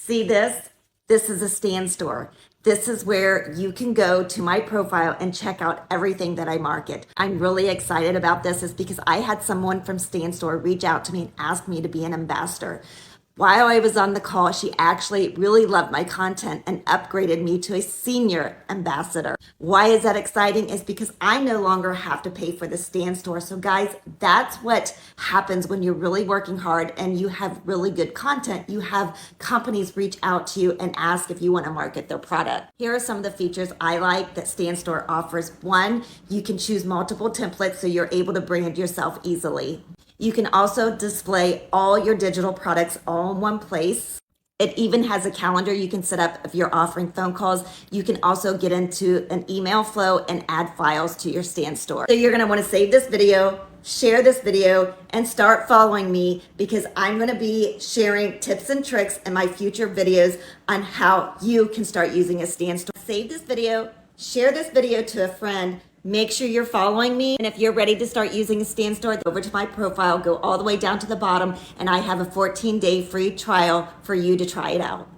See this? This is a Stan Store. This is where you can go to my profile and check out everything that I market. I'm really excited about this is because I had someone from Stan Store reach out to me and ask me to be an ambassador. While I was on the call, she actually really loved my content and upgraded me to a senior ambassador. Why is that exciting? Is because I no longer have to pay for the Stan Store. So guys, that's what happens when you're really working hard and you have really good content. You have companies reach out to you and ask if you want to market their product. Here are some of the features I like that Stan Store offers. One, you can choose multiple templates so you're able to brand yourself easily. You can also display all your digital products all in one place. It even has a calendar you can set up if you're offering phone calls. You can also get into an email flow and add files to your Stan Store. So you're gonna wanna save this video, share this video, and start following me because I'm gonna be sharing tips and tricks in my future videos on how you can start using a Stan Store. Save this video, share this video to a friend. Make sure you're following me. And if you're ready to start using a Stan Store, go over to my profile, go all the way down to the bottom, and I have a 14-day free trial for you to try it out.